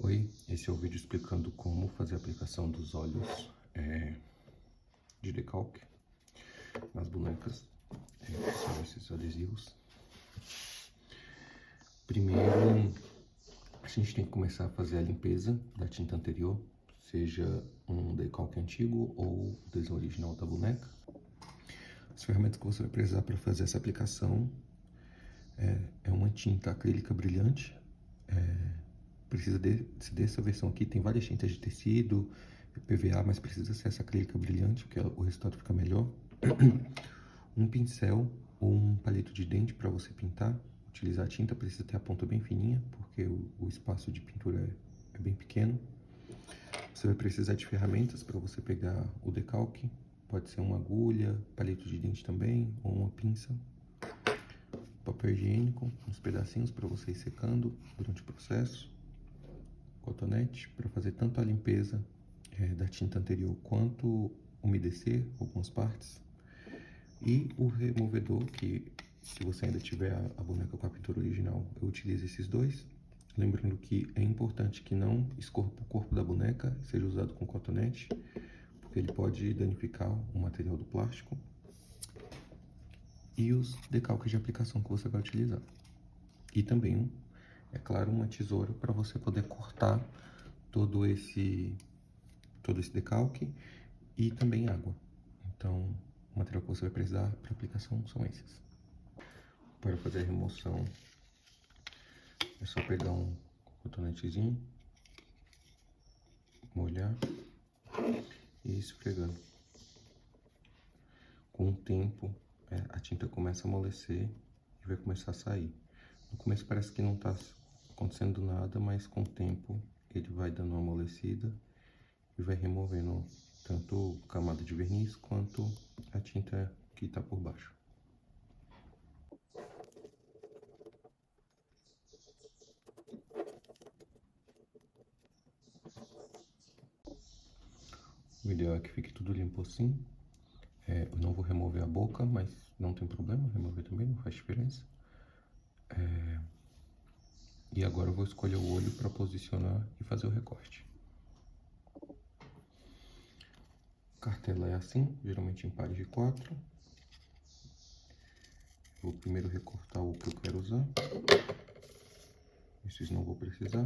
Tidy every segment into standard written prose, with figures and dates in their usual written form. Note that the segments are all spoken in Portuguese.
Oi, esse é o vídeo explicando como fazer a aplicação dos óleos de decalque nas bonecas, são esses adesivos. Primeiro, a gente tem que começar a fazer a limpeza da tinta anterior, seja um decalque antigo ou o desenho original da boneca. As ferramentas que você vai precisar para fazer essa aplicação é uma tinta acrílica brilhante. Precisa dessa versão aqui, tem várias tintas de tecido, PVA, mas precisa ser essa acrílica brilhante, porque o resultado fica melhor. Um pincel ou um palito de dente para você pintar. Utilizar a tinta, precisa ter a ponta bem fininha, porque o espaço de pintura é bem pequeno. Você vai precisar de ferramentas para você pegar o decalque. Pode ser uma agulha, palito de dente também, ou uma pinça. Papel higiênico, uns pedacinhos para você ir secando durante o processo. Cotonete para fazer tanto a limpeza da tinta anterior quanto umedecer algumas partes. E o removedor, que se você ainda tiver a boneca com a pintura original, eu utilizo esses dois. Lembrando que é importante que não escorra o corpo da boneca, seja usado com cotonete, porque ele pode danificar o material do plástico. E os decalques de aplicação que você vai utilizar. E também, é claro, uma tesoura para você poder cortar todo esse decalque e também água. Então, o material que você vai precisar para aplicação são esses. Para fazer a remoção, é só pegar um cotonetezinho, molhar e ir esfregando. Com o tempo, a tinta começa a amolecer e vai começar a sair. No começo parece que não está acontecendo nada, mas com o tempo ele vai dando uma amolecida e vai removendo tanto camada de verniz quanto a tinta que está por baixo. O ideal é que fique tudo limpo assim. Eu não vou remover a boca, mas não tem problema, remover também não faz diferença. E agora eu vou escolher o olho para posicionar e fazer o recorte. A cartela é assim, geralmente em pares de 4. Vou primeiro recortar o que eu quero usar. Esses não vou precisar.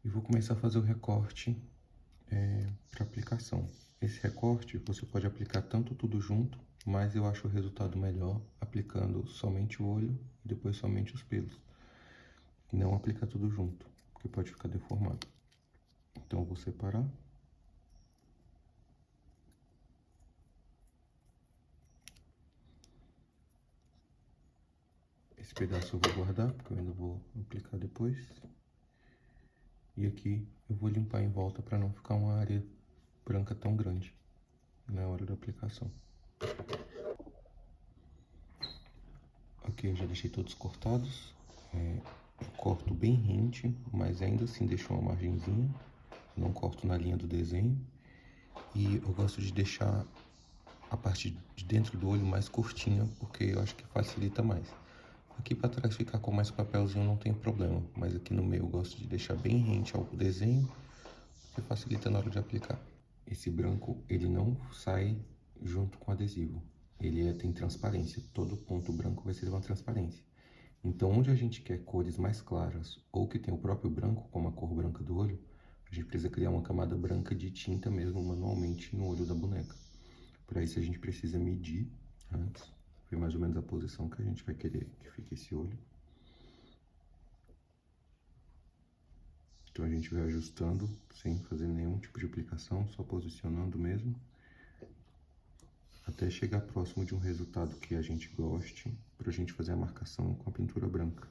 E vou começar a fazer o recorte para aplicação. Esse recorte você pode aplicar tanto tudo junto, mas eu acho o resultado melhor aplicando somente o olho e depois somente os pelos. E não aplicar tudo junto, porque pode ficar deformado. Então eu vou separar. Esse pedaço eu vou guardar, porque eu ainda vou aplicar depois. E aqui eu vou limpar em volta para não ficar uma área branca tão grande na hora da aplicação. Ok, eu já deixei todos cortados. Eu corto bem rente, mas ainda assim deixo uma margenzinha. Não corto na linha do desenho. E eu gosto de deixar a parte de dentro do olho mais curtinha, porque eu acho que facilita mais. Aqui para trás ficar com mais papelzinho não tem problema, mas aqui no meio eu gosto de deixar bem rente ao desenho, que facilita na hora de aplicar. Esse branco, ele não sai junto com o adesivo, ele tem transparência, todo ponto branco vai ser uma transparência. Então, onde a gente quer cores mais claras, ou que tem o próprio branco, como a cor branca do olho, a gente precisa criar uma camada branca de tinta mesmo manualmente no olho da boneca. Para isso a gente precisa medir antes, ver mais ou menos a posição que a gente vai querer que fique esse olho. Então a gente vai ajustando sem fazer nenhum tipo de aplicação, só posicionando mesmo, até chegar próximo de um resultado que a gente goste, para a gente fazer a marcação com a pintura branca.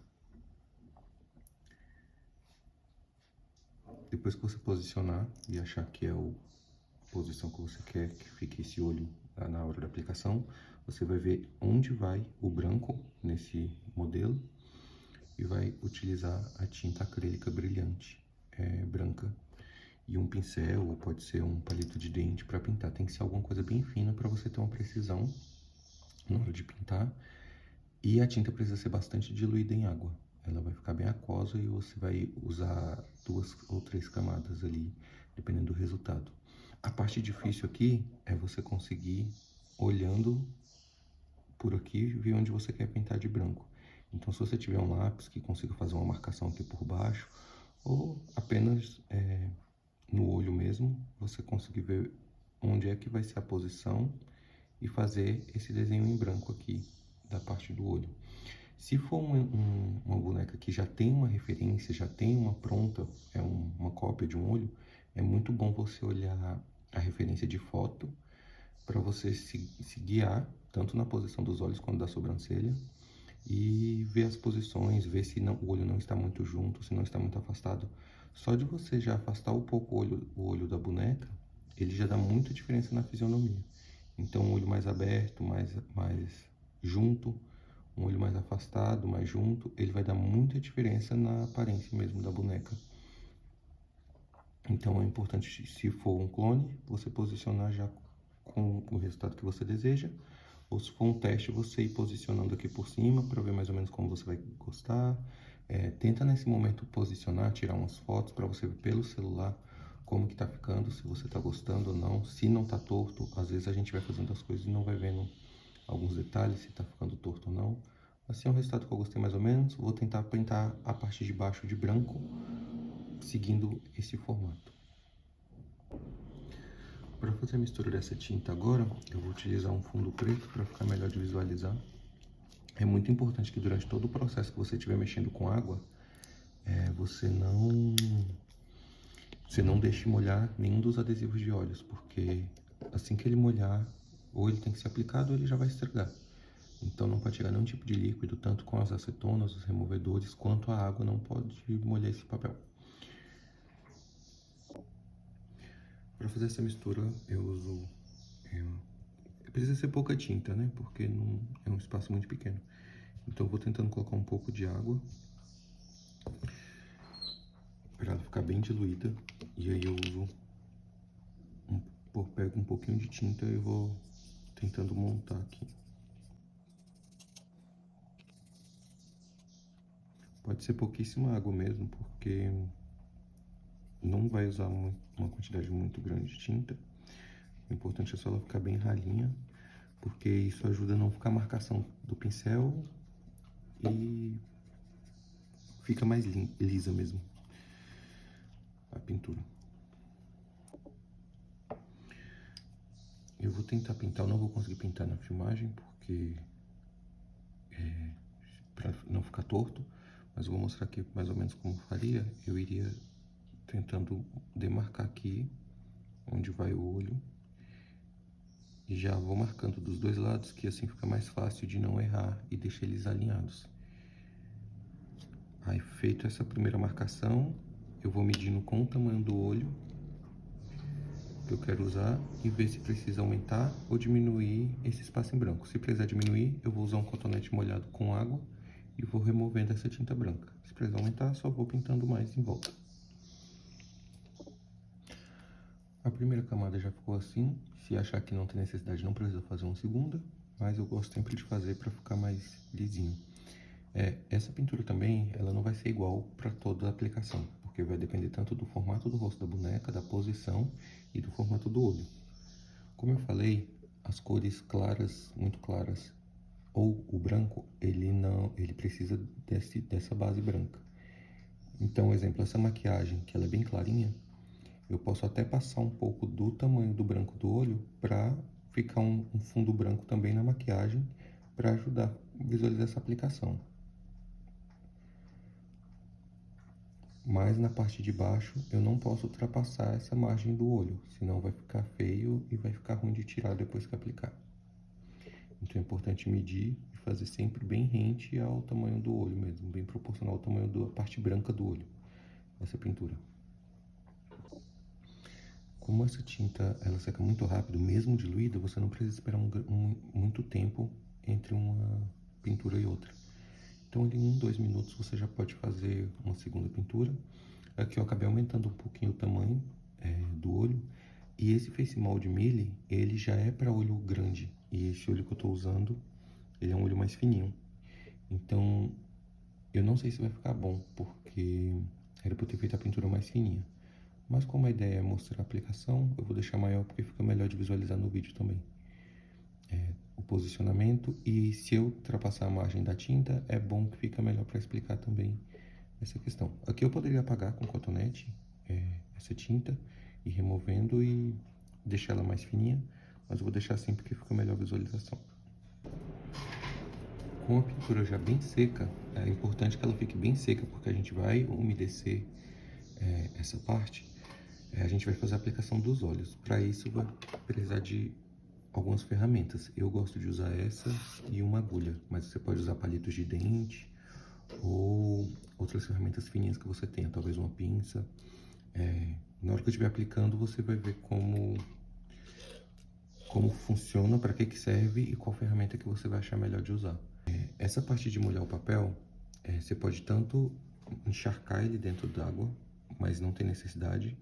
Depois que você posicionar e achar que é a posição que você quer que fique esse olho na hora da aplicação, você vai ver onde vai o branco nesse modelo e vai utilizar a tinta acrílica brilhante, branca, e um pincel ou pode ser um palito de dente para pintar. Tem que ser alguma coisa bem fina para você ter uma precisão na hora de pintar. E a tinta precisa ser bastante diluída em água. ela vai ficar bem aquosa e você vai usar 2 ou 3 camadas ali, dependendo do resultado. A parte difícil aqui é você conseguir, olhando por aqui, ver onde você quer pintar de branco. Então, se você tiver um lápis que consiga fazer uma marcação aqui por baixo, ou apenas no olho mesmo, você conseguir ver onde é que vai ser a posição e fazer esse desenho em branco aqui, da parte do olho. Se for uma boneca que já tem uma referência, já tem uma pronta, uma cópia de um olho, é muito bom você olhar a referência de foto para você se guiar, tanto na posição dos olhos quanto da sobrancelha, e ver as posições, ver se o olho não está muito junto, se não está muito afastado. Só de você já afastar um pouco o olho da boneca, ele já dá muita diferença na fisionomia. Então, um olho mais aberto, mais junto, um olho mais afastado, mais junto, ele vai dar muita diferença na aparência mesmo da boneca. Então, é importante, se for um clone, você posicionar já com o resultado que você deseja, ou se for um teste, você ir posicionando aqui por cima para ver mais ou menos como você vai gostar. Tenta nesse momento posicionar, tirar umas fotos para você ver pelo celular como que tá ficando, se você tá gostando ou não. Se não tá torto, às vezes a gente vai fazendo as coisas e não vai vendo alguns detalhes, se tá ficando torto ou não. Assim é um resultado que eu gostei mais ou menos. Vou tentar pintar a parte de baixo de branco, seguindo esse formato. Para fazer a mistura dessa tinta agora, eu vou utilizar um fundo preto para ficar melhor de visualizar. É muito importante que durante todo o processo que você estiver mexendo com água, você não deixe molhar nenhum dos adesivos de óleos, porque assim que ele molhar, ou ele tem que ser aplicado ou ele já vai estragar. Então não pode chegar nenhum tipo de líquido, tanto com as acetonas, os removedores, quanto a água não pode molhar esse papel. Para fazer essa mistura, eu uso... precisa ser pouca tinta, né? Porque não é um espaço muito pequeno. Então eu vou tentando colocar um pouco de água para ela ficar bem diluída. E aí eu uso... pego um pouquinho de tinta e vou tentando montar aqui. Pode ser pouquíssima água mesmo, porque não vai usar uma quantidade muito grande de tinta. O importante é só ela ficar bem ralinha, porque isso ajuda a não ficar a marcação do pincel e fica mais lisa mesmo a pintura. Eu vou tentar pintar, eu não vou conseguir pintar na filmagem, porque para não ficar torto, mas eu vou mostrar aqui mais ou menos como faria. Eu iria tentando demarcar aqui onde vai o olho e já vou marcando dos dois lados, que assim fica mais fácil de não errar e deixar eles alinhados. Aí, feito essa primeira marcação, eu vou medindo com o tamanho do olho que eu quero usar e ver se precisa aumentar ou diminuir esse espaço em branco. Se precisar diminuir, eu vou usar um cotonete molhado com água e vou removendo essa tinta branca. Se precisar aumentar, só vou pintando mais em volta. A primeira camada já ficou assim. Se achar que não tem necessidade, não precisa fazer uma segunda, mas eu gosto sempre de fazer para ficar mais lisinho. Essa pintura também, ela não vai ser igual para toda a aplicação, porque vai depender tanto do formato do rosto da boneca, da posição e do formato do olho. Como eu falei, as cores claras, muito claras, ou o branco, ele precisa dessa base branca. Então, exemplo, essa maquiagem, que ela é bem clarinha, eu posso até passar um pouco do tamanho do branco do olho para ficar um fundo branco também na maquiagem, para ajudar a visualizar essa aplicação. Mas na parte de baixo eu não posso ultrapassar essa margem do olho, senão vai ficar feio e vai ficar ruim de tirar depois que aplicar. Então é importante medir e fazer sempre bem rente ao tamanho do olho mesmo, bem proporcional ao tamanho da parte branca do olho, essa pintura. Como essa tinta ela seca muito rápido, mesmo diluída, você não precisa esperar muito tempo entre uma pintura e outra. Então, em 1, 2 minutos, você já pode fazer uma segunda pintura. Aqui eu acabei aumentando um pouquinho o tamanho do olho. E esse Face Mold Mille, ele já é para olho grande. E esse olho que eu estou usando, ele é um olho mais fininho. Então, eu não não sei se vai ficar bom, porque era pra eu ter feito a pintura mais fininha. Mas como a ideia é mostrar a aplicação, eu vou deixar maior porque fica melhor de visualizar no vídeo também. O posicionamento, e se eu ultrapassar a margem da tinta, é bom que fica melhor para explicar também essa questão. Aqui eu poderia apagar com cotonete essa tinta, e removendo e deixar ela mais fininha, mas eu vou deixar assim porque fica melhor a visualização. Com a pintura já bem seca, é importante que ela fique bem seca, porque a gente vai umedecer essa parte. A gente vai fazer a aplicação dos olhos. Para isso, vai precisar de algumas ferramentas. Eu gosto de usar essa e uma agulha, mas você pode usar palitos de dente ou outras ferramentas fininhas que você tenha, talvez uma pinça. Na hora que eu estiver aplicando, você vai ver como funciona, para que serve e qual ferramenta que você vai achar melhor de usar. Essa parte de molhar o papel, você pode tanto encharcar ele dentro d'água, mas não tem necessidade.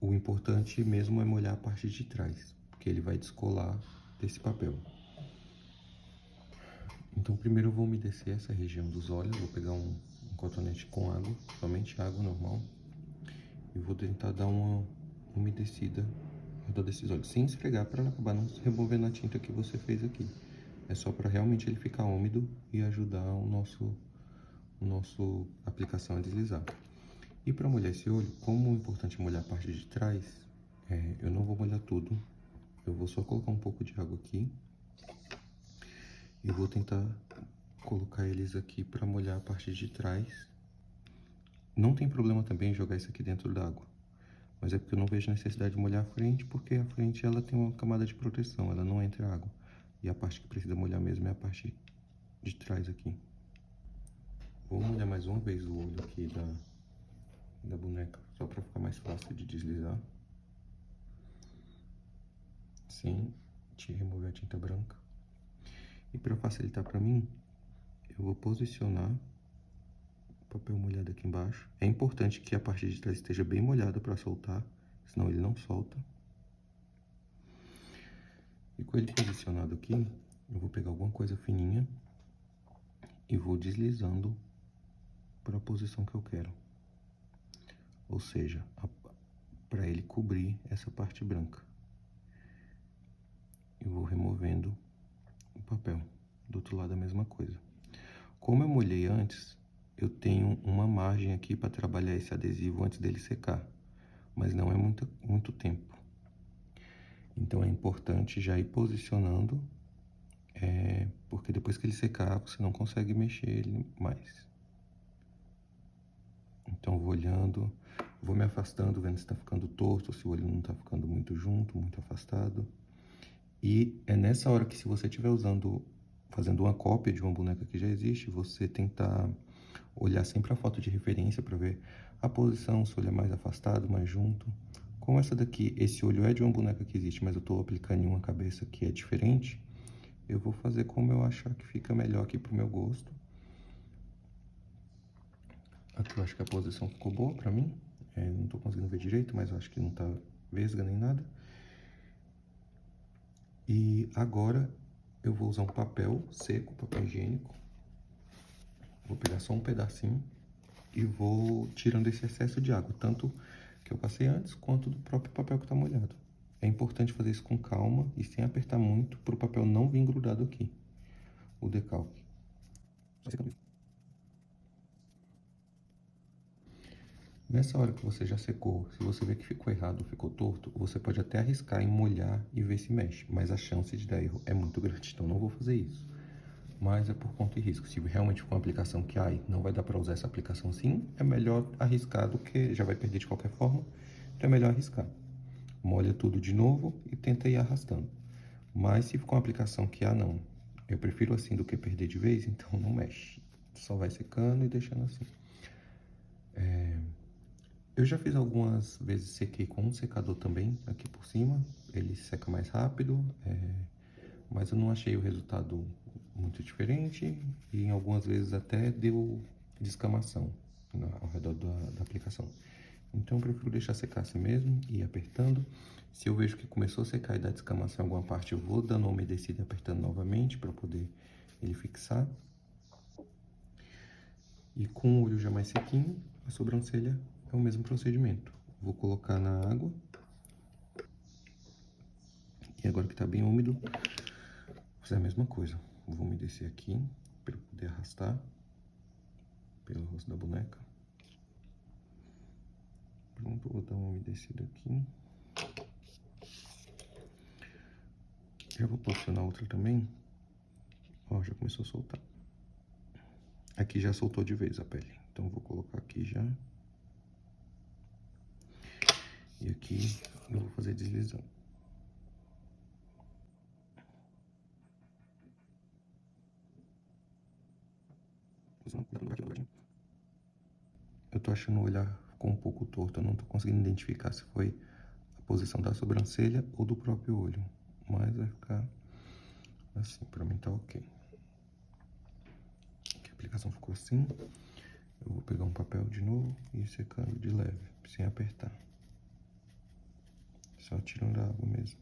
O importante mesmo é molhar a parte de trás, porque ele vai descolar desse papel. Então primeiro eu vou umedecer essa região dos olhos, vou pegar um cotonete com água, somente água normal, e vou tentar dar uma umedecida ao redor desses olhos, sem esfregar, para acabar não removendo a tinta que você fez aqui. É só para realmente ele ficar úmido e ajudar o nosso aplicação a deslizar. E para molhar esse olho, como é importante molhar a parte de trás, eu não vou molhar tudo, eu vou só colocar um pouco de água aqui e vou tentar colocar eles aqui para molhar a parte de trás. Não tem problema também jogar isso aqui dentro da água, mas é porque eu não vejo necessidade de molhar a frente, porque a frente ela tem uma camada de proteção, ela não entra água. E a parte que precisa molhar mesmo é a parte de trás aqui. Vou molhar mais uma vez o olho aqui da boneca, só para ficar mais fácil de deslizar. Sem te remover a tinta branca. E para facilitar para mim, eu vou posicionar o papel molhado aqui embaixo. É importante que a parte de trás esteja bem molhada para soltar, senão ele não solta. E com ele posicionado aqui, eu vou pegar alguma coisa fininha e vou deslizando para a posição que eu quero. Ou seja, para ele cobrir essa parte branca. E vou removendo o papel. Do outro lado a mesma coisa. Como eu molhei antes, eu tenho uma margem aqui para trabalhar esse adesivo antes dele secar. Mas não é muito tempo. Então é importante já ir posicionando, porque depois que ele secar, você não consegue mexer ele mais. Então vou olhando, vou me afastando, vendo se está ficando torto, se o olho não está ficando muito junto, muito afastado. E é nessa hora que, se você estiver fazendo uma cópia de uma boneca que já existe, você tentar olhar sempre a foto de referência para ver a posição, se o olho é mais afastado, mais junto. Como essa daqui, esse olho é de uma boneca que existe, mas eu estou aplicando em uma cabeça que é diferente, eu vou fazer como eu achar que fica melhor aqui pro meu gosto. Aqui eu acho que a posição ficou boa pra mim. Não tô conseguindo ver direito, mas eu acho que não tá vesga nem nada. E agora eu vou usar um papel seco, papel higiênico. Vou pegar só um pedacinho e vou tirando esse excesso de água, tanto que eu passei antes, quanto do próprio papel que tá molhado. É importante fazer isso com calma e sem apertar muito, para o papel não vir grudado aqui, o decalque. Nessa hora que você já secou, se você ver que ficou errado, ficou torto, você pode até arriscar em molhar e ver se mexe, mas a chance de dar erro é muito grande, então não vou fazer isso. Mas é por conta e risco. Se realmente for uma aplicação que não vai dar para usar essa aplicação assim, é melhor arriscar do que já vai perder de qualquer forma, então é melhor arriscar. Molha tudo de novo e tenta ir arrastando. Mas se for uma aplicação que, não, eu prefiro assim do que perder de vez, então não mexe. Só vai secando e deixando assim. Eu já fiz algumas vezes, sequei com um secador também, aqui por cima. Ele seca mais rápido, mas eu não achei o resultado muito diferente. E em algumas vezes até deu descamação ao redor da aplicação. Então eu prefiro deixar secar assim mesmo e ir apertando. Se eu vejo que começou a secar e dar descamação em alguma parte, eu vou dando uma umedecida e apertando novamente para poder ele fixar. E com o olho já mais sequinho, a sobrancelha é o mesmo procedimento. Vou colocar na água. E agora que tá bem úmido, vou fazer a mesma coisa. Vou umedecer aqui, para poder arrastar pelo rosto da boneca. Pronto, vou dar uma umedecida aqui. Já vou posicionar outra também. Ó, já começou a soltar. Aqui já soltou de vez a pele. Então, vou colocar aqui já. E aqui eu vou fazer deslizando. Eu tô achando o olhar ficou um pouco torto. Eu não tô conseguindo identificar se foi a posição da sobrancelha ou do próprio olho. Mas vai ficar assim, pra mim tá ok. Aqui a aplicação ficou assim. Eu vou pegar um papel de novo e ir secando de leve, sem apertar. Só tirando a água mesmo.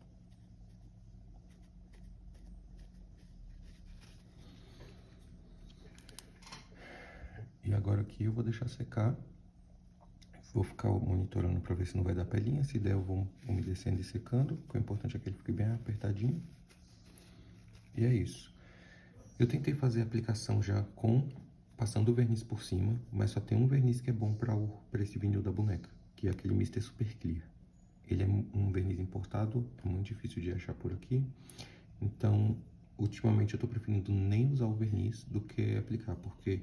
E agora aqui eu vou deixar secar. Vou ficar monitorando para ver se não vai dar pelinha. Se der, eu vou umedecendo e secando. O importante é que ele fique bem apertadinho. E é isso. Eu tentei fazer a aplicação já passando o verniz por cima, mas só tem um verniz que é bom para esse vinil da boneca, que é aquele Mr. Super Clear. Ele é um verniz importado, é muito difícil de achar por aqui. Então, ultimamente eu tô preferindo nem usar o verniz do que aplicar, porque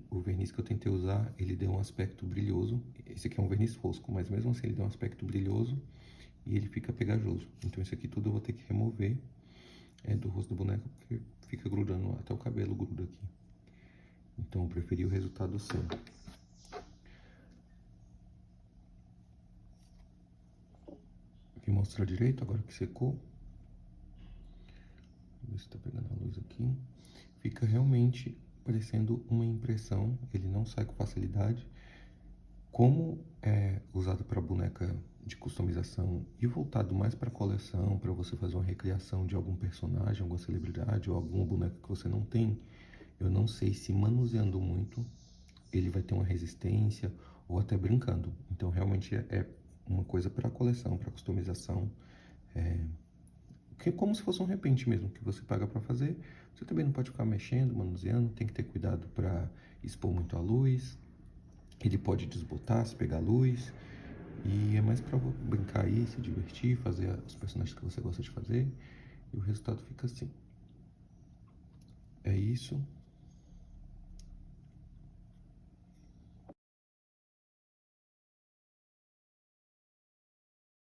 o verniz que eu tentei usar, ele deu um aspecto brilhoso. Esse aqui é um verniz fosco, mas mesmo assim ele deu um aspecto brilhoso e ele fica pegajoso. Então isso aqui tudo eu vou ter que remover do rosto do boneco, porque fica grudando, até o cabelo gruda aqui. Então eu preferi o resultado assim. Aqui mostrar direito, agora que secou. Vou ver se tá pegando a luz aqui. Fica realmente parecendo uma impressão, ele não sai com facilidade. Como é usado para boneca de customização e voltado mais para coleção, para você fazer uma recriação de algum personagem, alguma celebridade ou alguma boneca que você não tem, eu não sei se manuseando muito ele vai ter uma resistência ou até brincando. Então realmente é uma coisa para coleção, para customização, que é como se fosse um repente mesmo que você paga para fazer. Você também não pode ficar mexendo, manuseando, tem que ter cuidado para expor muito a luz. Ele pode desbotar se pegar luz. E é mais pra brincar aí, se divertir, fazer os personagens que você gosta de fazer. E o resultado fica assim. É isso.